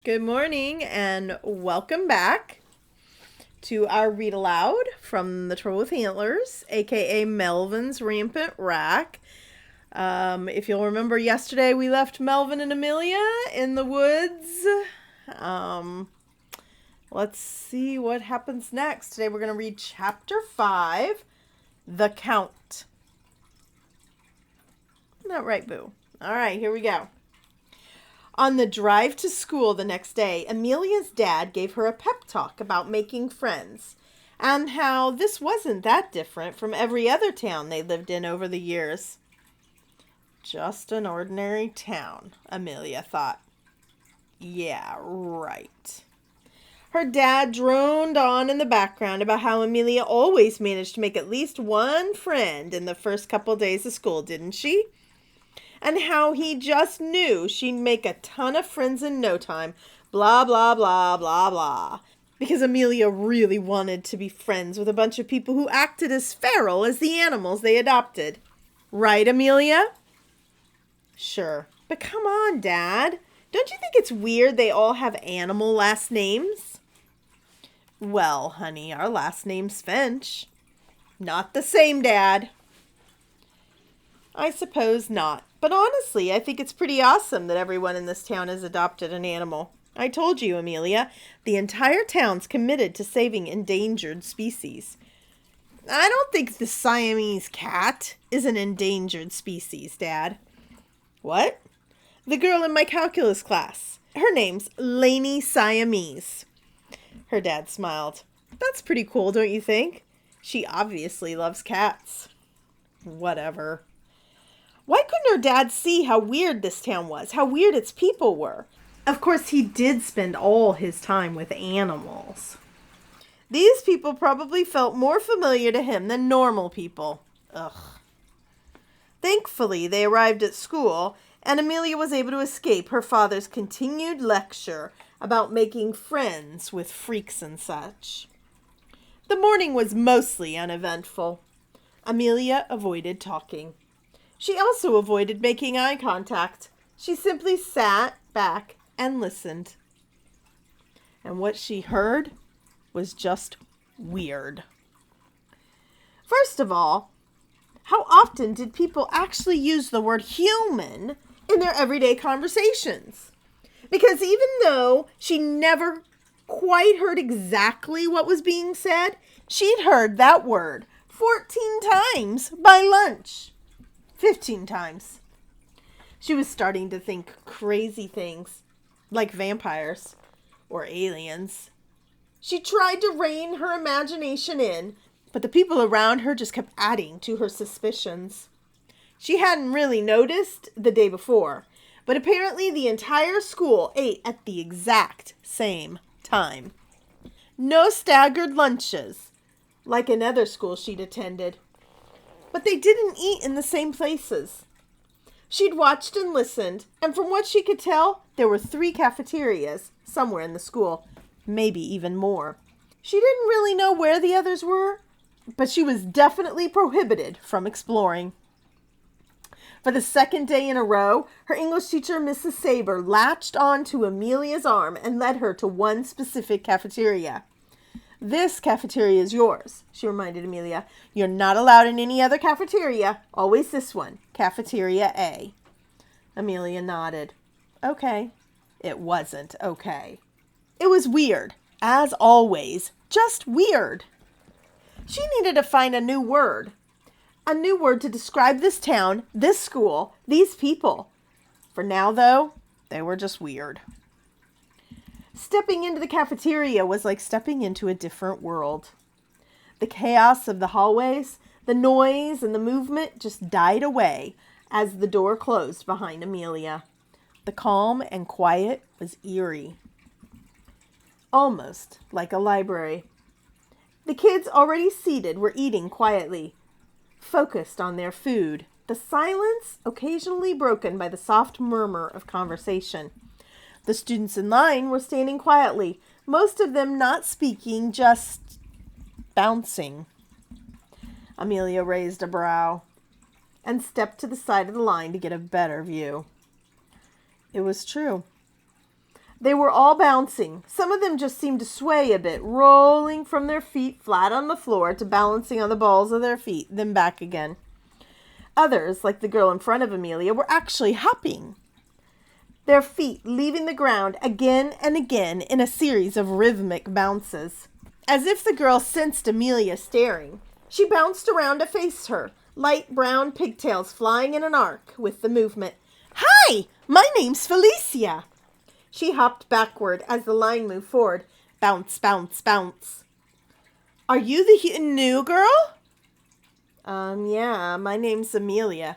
Good morning and welcome back to our read aloud from The Trouble with Antlers, aka Melvin's Rampant Rack. If you'll remember yesterday, we left Melvin and Amelia in the woods. Let's see what happens next. Today we're going to read chapter 5, The Count. Isn't that right, Boo? All right, here we go. On the drive to school the next day, Amelia's dad gave her a pep talk about making friends and how this wasn't that different from every other town they lived in over the years. Just an ordinary town, Amelia thought. Yeah, right. Her dad droned on in the background about how Amelia always managed to make at least one friend in the first couple days of school, didn't she? And how he just knew she'd make a ton of friends in no time. Blah, blah, blah, blah, blah. Because Amelia really wanted to be friends with a bunch of people who acted as feral as the animals they adopted. Right, Amelia? Sure. But come on, Dad. Don't you think it's weird they all have animal last names? Well, honey, our last name's Finch. Not the same, Dad. I suppose not. But honestly, I think it's pretty awesome that everyone in this town has adopted an animal. I told you, Amelia, the entire town's committed to saving endangered species. I don't think the Siamese cat is an endangered species, Dad. What? The girl in my calculus class. Her name's Lainey Siamese. Her dad smiled. That's pretty cool, don't you think? She obviously loves cats. Whatever. Why couldn't her dad see how weird this town was, how weird its people were? Of course, he did spend all his time with animals. These people probably felt more familiar to him than normal people. Ugh. Thankfully, they arrived at school, and Amelia was able to escape her father's continued lecture about making friends with freaks and such. The morning was mostly uneventful. Amelia avoided talking. She also avoided making eye contact. She simply sat back and listened. And what she heard was just weird. First of all, how often did people actually use the word human in their everyday conversations? Because even though she never quite heard exactly what was being said, she'd heard that word 14 times by lunch. 15 times. She was starting to think crazy things, like vampires or aliens. She tried to rein her imagination in, but the people around her just kept adding to her suspicions. She hadn't really noticed the day before, but apparently the entire school ate at the exact same time. No staggered lunches, like another school she'd attended. But they didn't eat in the same places. She'd watched and listened, and from what she could tell, there were 3 cafeterias somewhere in the school, maybe even more. She didn't really know where the others were, but she was definitely prohibited from exploring. For the second day in a row, her English teacher, Mrs. Saber, latched on to Amelia's arm and led her to one specific cafeteria. This cafeteria is yours, she reminded Amelia. You're not allowed in any other cafeteria. Always this one, Cafeteria A. Amelia nodded. Okay. It wasn't okay. It was weird. As always. Just weird. She needed to find a new word. A new word to describe this town, this school, these people. For now, though, they were just weird. Stepping into the cafeteria was like stepping into a different world. The chaos of the hallways, the noise and the movement just died away as the door closed behind Amelia. The calm and quiet was eerie. Almost like a library. The kids already seated were eating quietly, focused on their food, the silence occasionally broken by the soft murmur of conversation. The students in line were standing quietly, most of them not speaking, just bouncing. Amelia raised a brow and stepped to the side of the line to get a better view. It was true. They were all bouncing. Some of them just seemed to sway a bit, rolling from their feet flat on the floor to balancing on the balls of their feet, then back again. Others, like the girl in front of Amelia, were actually hopping, their feet leaving the ground again and again in a series of rhythmic bounces. As if the girl sensed Amelia staring, she bounced around to face her, light brown pigtails flying in an arc with the movement. "Hi, my name's Felicia." She hopped backward as the line moved forward. Bounce, bounce, bounce. "Are you the new girl?" Yeah, my name's Amelia."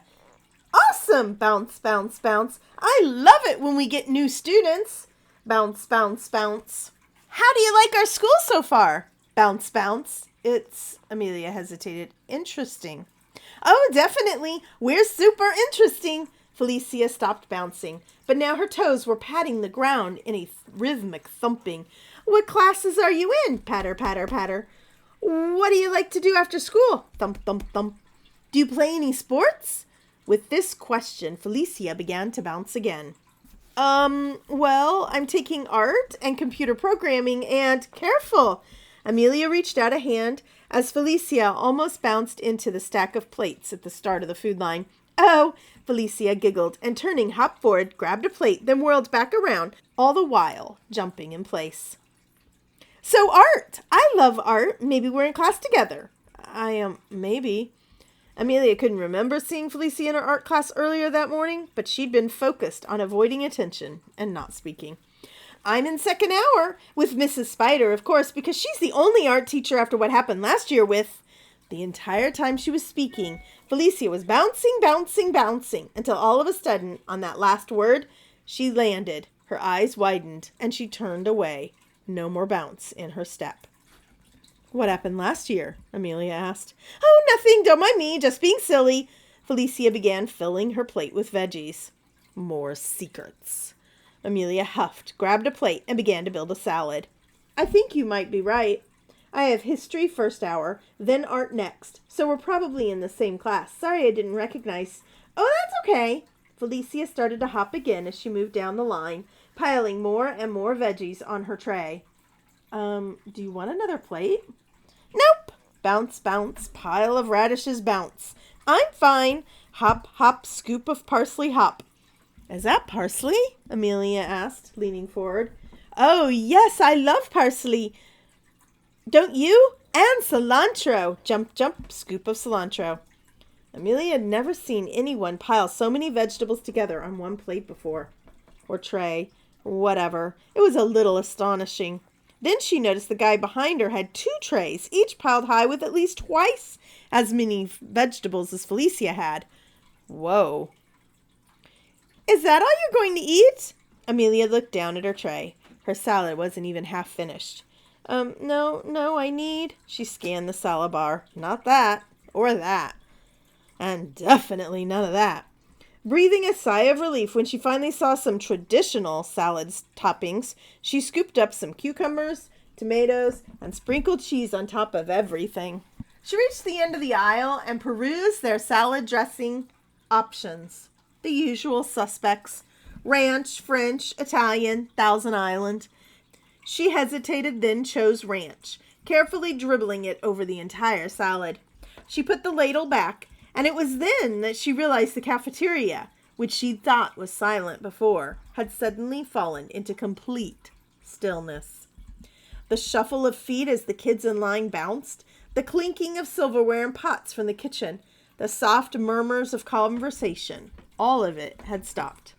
"Awesome!" Bounce, bounce, bounce. "I love it when we get new students." Bounce, bounce, bounce. "How do you like our school so far?" Bounce, bounce. Amelia hesitated. "Interesting." "Oh, definitely. We're super interesting." Felicia stopped bouncing, but now her toes were patting the ground in a rhythmic thumping. "What classes are you in?" Patter, patter, patter. "What do you like to do after school?" Thump, thump, thump. "Do you play any sports?" With this question, Felicia began to bounce again. Well, I'm taking art and computer programming and..." Careful! Amelia reached out a hand as Felicia almost bounced into the stack of plates at the start of the food line. "Oh," Felicia giggled and turning hopped forward, grabbed a plate, then whirled back around, all the while jumping in place. "So art! I love art. Maybe we're in class together." Maybe. Amelia couldn't remember seeing Felicia in her art class earlier that morning, but she'd been focused on avoiding attention and not speaking. "I'm in second hour with Mrs. Spider, of course, because she's the only art teacher after what happened last year with..." The entire time she was speaking, Felicia was bouncing, bouncing, bouncing, until all of a sudden, on that last word, she landed, her eyes widened, and she turned away. No more bounce in her step. "What happened last year?" Amelia asked. "Oh, nothing. Don't mind me. Just being silly." Felicia began filling her plate with veggies. "More secrets." Amelia huffed, grabbed a plate, and began to build a salad. "I think you might be right. I have history first hour, then art next, so we're probably in the same class. Sorry I didn't recognize..." "Oh, that's okay." Felicia started to hop again as she moved down the line, piling more and more veggies on her tray. Do you want another plate?" "Nope." Bounce, bounce, pile of radishes bounce. "I'm fine." Hop, hop, scoop of parsley hop. "Is that parsley?" Amelia asked, leaning forward. "Oh, yes, I love parsley." "Don't you?" "And cilantro." Jump, jump, scoop of cilantro. Amelia had never seen anyone pile so many vegetables together on one plate before. Or tray. Whatever. It was a little astonishing. Then she noticed the guy behind her had 2 trays, each piled high with at least twice as many vegetables as Felicia had. Whoa. "Is that all you're going to eat?" Amelia looked down at her tray. Her salad wasn't even half finished. No, I need..." She scanned the salad bar. "Not that. Or that. And definitely none of that." Breathing a sigh of relief when she finally saw some traditional salad toppings, she scooped up some cucumbers, tomatoes, and sprinkled cheese on top of everything. She reached the end of the aisle and perused their salad dressing options. The usual suspects: ranch, French, Italian, Thousand Island. She hesitated, then chose ranch, carefully dribbling it over the entire salad. She put the ladle back, and it was then that she realized the cafeteria, which she thought was silent before, had suddenly fallen into complete stillness. The shuffle of feet as the kids in line bounced, the clinking of silverware and pots from the kitchen, the soft murmurs of conversation, all of it had stopped.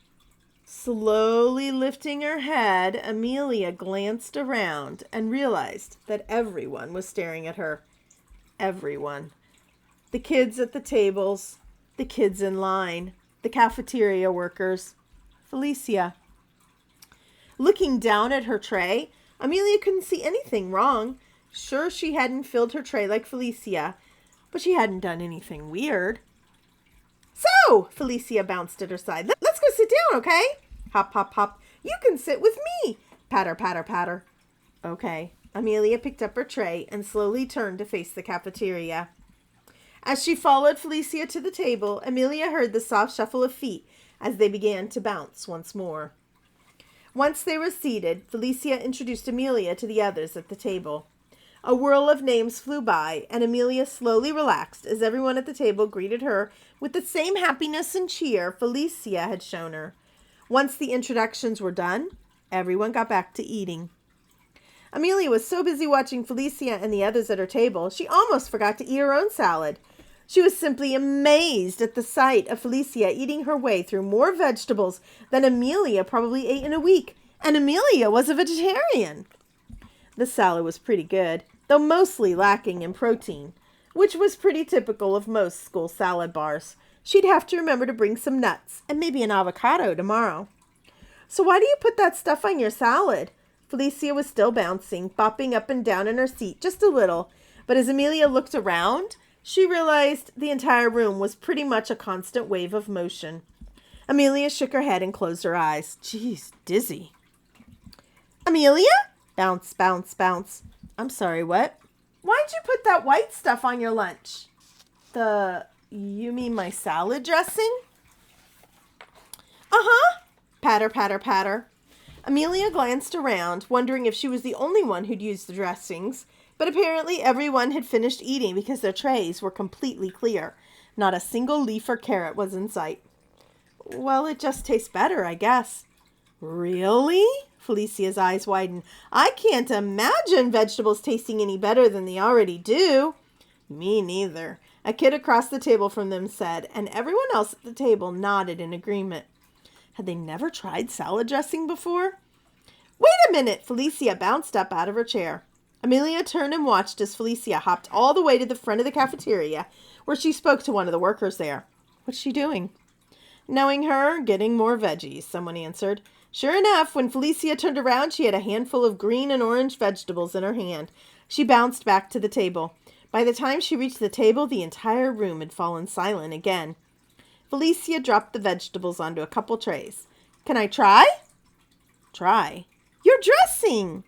Slowly lifting her head, Amelia glanced around and realized that everyone was staring at her. Everyone. The kids at the tables, the kids in line, the cafeteria workers, Felicia. Looking down at her tray, Amelia couldn't see anything wrong. Sure, she hadn't filled her tray like Felicia, but she hadn't done anything weird. "So," Felicia bounced at her side, "let's go sit down, okay?" Hop, hop, hop. "You can sit with me." Patter, patter, patter. Okay. Amelia picked up her tray and slowly turned to face the cafeteria. As she followed Felicia to the table, Amelia heard the soft shuffle of feet as they began to bounce once more. Once they were seated, Felicia introduced Amelia to the others at the table. A whirl of names flew by, and Amelia slowly relaxed as everyone at the table greeted her with the same happiness and cheer Felicia had shown her. Once the introductions were done, everyone got back to eating. Amelia was so busy watching Felicia and the others at her table, she almost forgot to eat her own salad. She was simply amazed at the sight of Felicia eating her way through more vegetables than Amelia probably ate in a week, and Amelia was a vegetarian. The salad was pretty good, though mostly lacking in protein, which was pretty typical of most school salad bars. She'd have to remember to bring some nuts and maybe an avocado tomorrow. "So why do you put that stuff on your salad?" Felicia was still bouncing, bopping up and down in her seat just a little, but as Amelia looked around, she realized the entire room was pretty much a constant wave of motion. Amelia shook her head and closed her eyes. "Geez, dizzy." "Amelia?" Bounce, bounce, bounce. "I'm sorry, what?" "Why'd you put that white stuff on your lunch?" You mean my salad dressing?" "Uh-huh." Patter, patter, patter. Amelia glanced around, wondering if she was the only one who'd used the dressings, but apparently everyone had finished eating because their trays were completely clear. Not a single leaf or carrot was in sight. "Well, it just tastes better, I guess." "Really?" Felicia's eyes widened. "I can't imagine vegetables tasting any better than they already do." "Me neither," a kid across the table from them said, and everyone else at the table nodded in agreement. Had they never tried salad dressing before? "Wait a minute!" Felicia bounced up out of her chair. Amelia turned and watched as Felicia hopped all the way to the front of the cafeteria, where she spoke to one of the workers there. "What's she doing?" "Knowing her, getting more veggies," someone answered. Sure enough, when Felicia turned around, she had a handful of green and orange vegetables in her hand. She bounced back to the table. By the time she reached the table, the entire room had fallen silent again. Felicia dropped the vegetables onto a couple trays. "Can I try?" "Try? You're dressing!"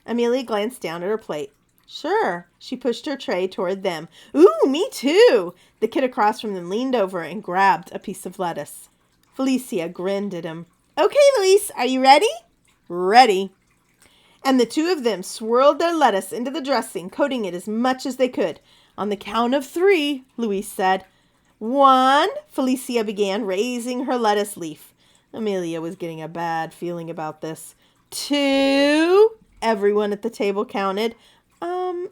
Amelia glanced down at her plate. "Sure." She pushed her tray toward them. "Ooh, me too!" The kid across from them leaned over and grabbed a piece of lettuce. Felicia grinned at him. "Okay, Luis, are you ready?" "Ready." And the two of them swirled their lettuce into the dressing, coating it as much as they could. "On the count of 3, Luis said. "1, Felicia began, raising her lettuce leaf. Amelia was getting a bad feeling about this. 2, everyone at the table counted.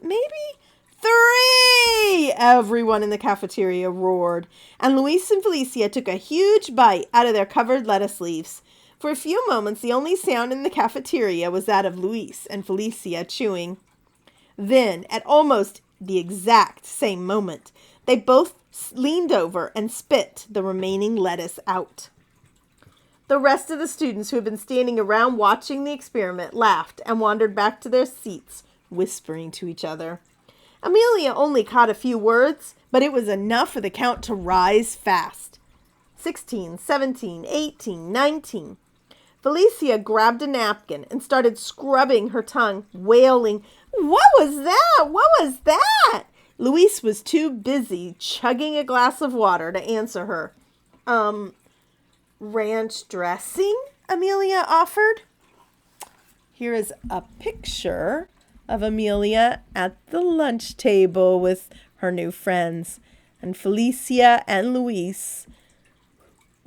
Maybe 3, everyone in the cafeteria roared. And Luis and Felicia took a huge bite out of their covered lettuce leaves. For a few moments, the only sound in the cafeteria was that of Luis and Felicia chewing. Then, at almost the exact same moment, they both leaned over and spit the remaining lettuce out. The rest of the students who had been standing around watching the experiment laughed and wandered back to their seats, whispering to each other. Amelia only caught a few words, but it was enough for the count to rise fast. 16, 17, 18, 19. Felicia grabbed a napkin and started scrubbing her tongue, wailing, "What was that? What was that?" Luis was too busy chugging a glass of water to answer her. Ranch dressing?" Amelia offered. Here is a picture of Amelia at the lunch table with her new friends, and Felicia and Luis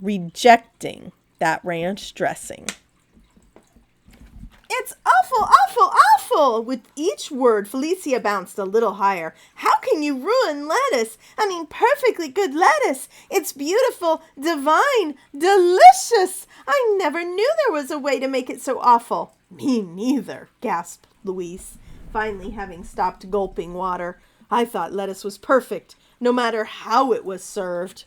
rejecting that ranch dressing. "It's awful, awful, awful!" With each word, Felicia bounced a little higher. "How can you ruin lettuce? I mean, perfectly good lettuce. It's beautiful, divine, delicious. I never knew there was a way to make it so awful." "Me neither," gasped Luis, finally having stopped gulping water. "I thought lettuce was perfect, no matter how it was served."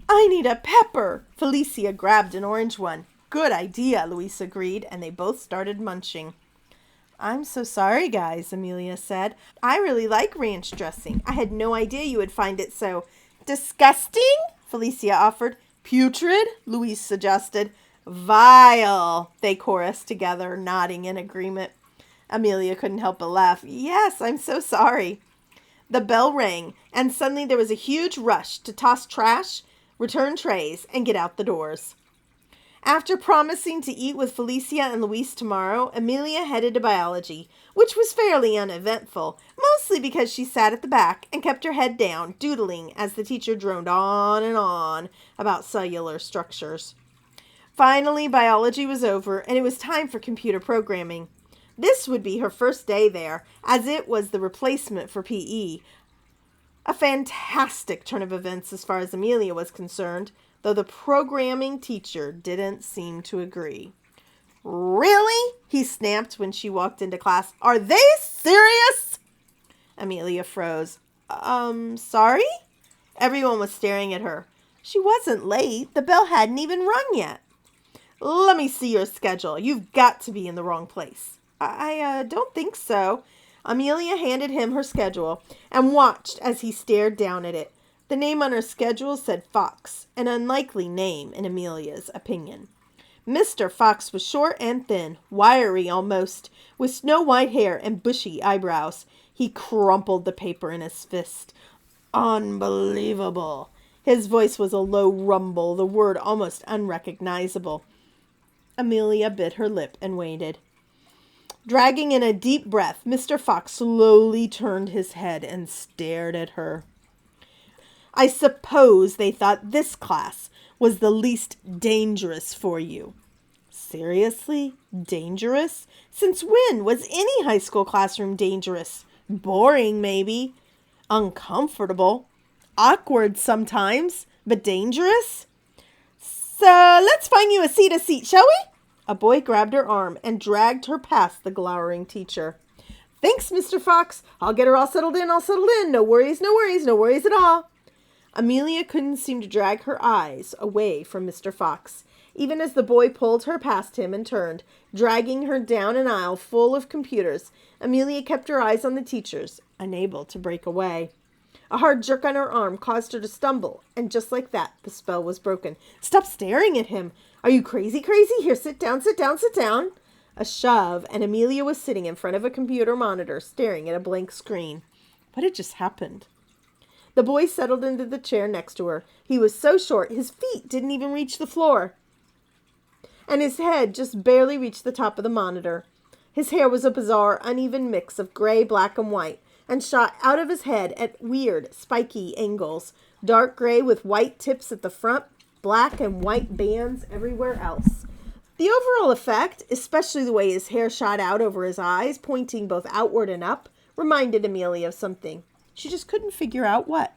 "I need a pepper." Felicia grabbed an orange one. "Good idea," Luis agreed, and they both started munching. "I'm so sorry, guys," Amelia said. "I really like ranch dressing. I had no idea you would find it so disgusting," Felicia offered. "Putrid," Luis suggested. "Vile," they chorused together, nodding in agreement. Amelia couldn't help but laugh. "Yes, I'm so sorry." The bell rang, and suddenly there was a huge rush to toss trash, return trays, and get out the doors. After promising to eat with Felicia and Luis tomorrow, Amelia headed to biology, which was fairly uneventful, mostly because she sat at the back and kept her head down, doodling as the teacher droned on and on about cellular structures. Finally, biology was over, and it was time for computer programming. This would be her first day there, as it was the replacement for PE. A fantastic turn of events as far as Amelia was concerned, though the programming teacher didn't seem to agree. "Really?" he snapped when she walked into class. "Are they serious?" Amelia froze. Sorry?" Everyone was staring at her. She wasn't late. The bell hadn't even rung yet. "Let me see your schedule. You've got to be in the wrong place." I don't think so." Amelia handed him her schedule and watched as he stared down at it. The name on her schedule said Fox, an unlikely name in Amelia's opinion. Mr. Fox was short and thin, wiry almost, with snow-white hair and bushy eyebrows. He crumpled the paper in his fist. "Unbelievable." His voice was a low rumble, the word almost unrecognizable. Amelia bit her lip and waited. Dragging in a deep breath, Mr. Fox slowly turned his head and stared at her. "I suppose they thought this class was the least dangerous for you." Seriously? Dangerous? Since when was any high school classroom dangerous? Boring, maybe. Uncomfortable. Awkward sometimes, but dangerous? "So let's find you a seat, shall we?" A boy grabbed her arm and dragged her past the glowering teacher. "Thanks, Mr. Fox. I'll get her all settled in. No worries at all." Amelia couldn't seem to drag her eyes away from Mr. Fox, even as the boy pulled her past him and turned, dragging her down an aisle full of computers. Amelia kept her eyes on the teacher's, unable to break away. A hard jerk on her arm caused her to stumble, and just like that, the spell was broken. "Stop staring at him. Are you crazy? Here, sit down. A shove, and Amelia was sitting in front of a computer monitor, staring at a blank screen. What had just happened? The boy settled into the chair next to her. He was so short, his feet didn't even reach the floor, and his head just barely reached the top of the monitor. His hair was a bizarre, uneven mix of gray, black, and white, and shot out of his head at weird, spiky angles, dark gray with white tips at the front, black and white bands everywhere else. The overall effect, especially the way his hair shot out over his eyes, pointing both outward and up, reminded Amelia of something. She just couldn't figure out what.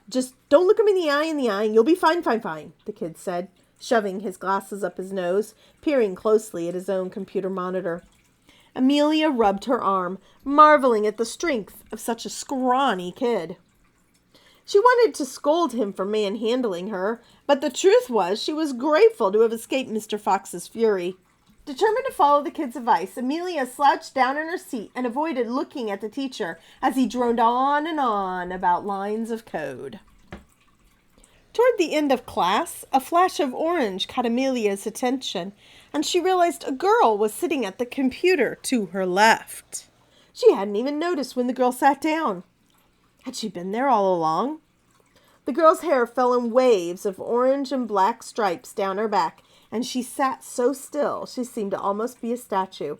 "Just don't look him in the eye, and you'll be fine, the kid said, shoving his glasses up his nose, peering closely at his own computer monitor. Amelia rubbed her arm, marveling at the strength of such a scrawny kid. She wanted to scold him for manhandling her, but the truth was she was grateful to have escaped Mr. Fox's fury. Determined to follow the kid's advice, Amelia slouched down in her seat and avoided looking at the teacher as he droned on and on about lines of code. Toward the end of class, a flash of orange caught Amelia's attention, and she realized a girl was sitting at the computer to her left. She hadn't even noticed when the girl sat down. Had she been there all along? The girl's hair fell in waves of orange and black stripes down her back, and she sat so still she seemed to almost be a statue.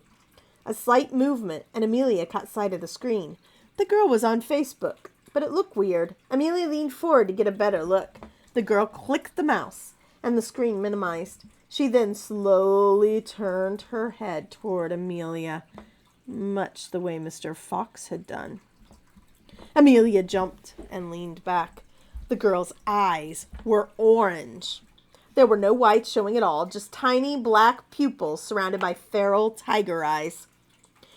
A slight movement, and Amelia caught sight of the screen. The girl was on Facebook, but it looked weird. Amelia leaned forward to get a better look. The girl clicked the mouse, and the screen minimized. She then slowly turned her head toward Amelia, much the way Mr. Fox had done. Amelia jumped and leaned back. The girl's eyes were orange. There were no whites showing at all, just tiny black pupils surrounded by feral tiger eyes.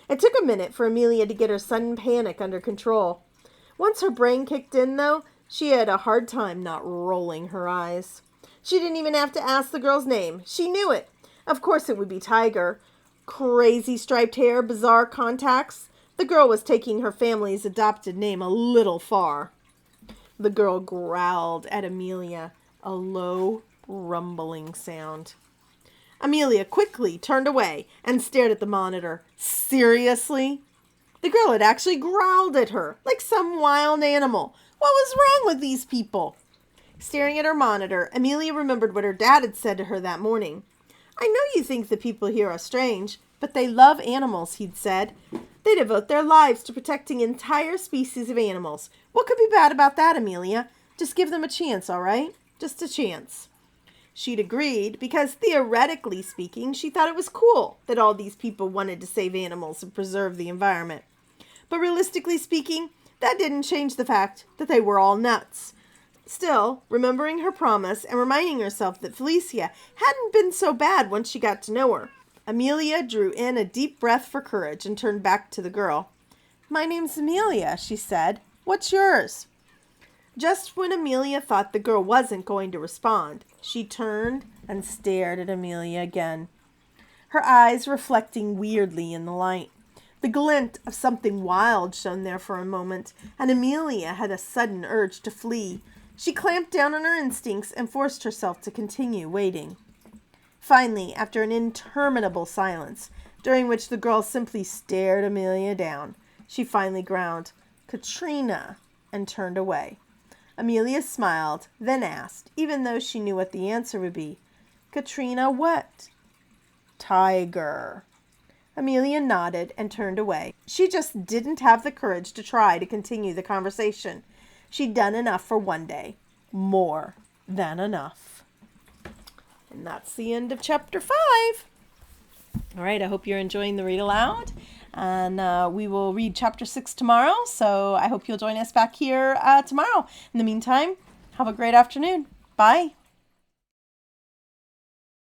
It took a minute for Amelia to get her sudden panic under control. Once her brain kicked in, though, she had a hard time not rolling her eyes. She didn't even have to ask the girl's name. She knew it. Of course it would be Tiger. Crazy striped hair, bizarre contacts. The girl was taking her family's adopted name a little far. The girl growled at Amelia, a low, rumbling sound. Amelia quickly turned away and stared at the monitor. Seriously? The girl had actually growled at her, like some wild animal. What was wrong with these people? Staring at her monitor, Amelia remembered what her dad had said to her that morning. "I know you think the people here are strange, but they love animals," he'd said. "They devote their lives to protecting entire species of animals. What could be bad about that, Amelia? Just give them a chance, all right? Just a chance." She'd agreed because, theoretically speaking, she thought it was cool that all these people wanted to save animals and preserve the environment. But realistically speaking, that didn't change the fact that they were all nuts. Still, remembering her promise and reminding herself that Felicia hadn't been so bad once she got to know her, Amelia drew in a deep breath for courage and turned back to the girl. "My name's Amelia," she said. "What's yours?" Just when Amelia thought the girl wasn't going to respond, she turned and stared at Amelia again, her eyes reflecting weirdly in the light. The glint of something wild shone there for a moment, and Amelia had a sudden urge to flee. She clamped down on her instincts and forced herself to continue waiting. Finally, after an interminable silence, during which the girl simply stared Amelia down, she finally growled, "Katrina," and turned away. Amelia smiled, then asked, even though she knew what the answer would be, "Katrina what?" "Tiger." Amelia nodded and turned away. She just didn't have the courage to try to continue the conversation. She'd done enough for one day. More than enough. And that's the end of chapter 5. All right, I hope you're enjoying the read aloud. And we will read chapter 6 tomorrow. So I hope you'll join us back here tomorrow. In the meantime, have a great afternoon. Bye.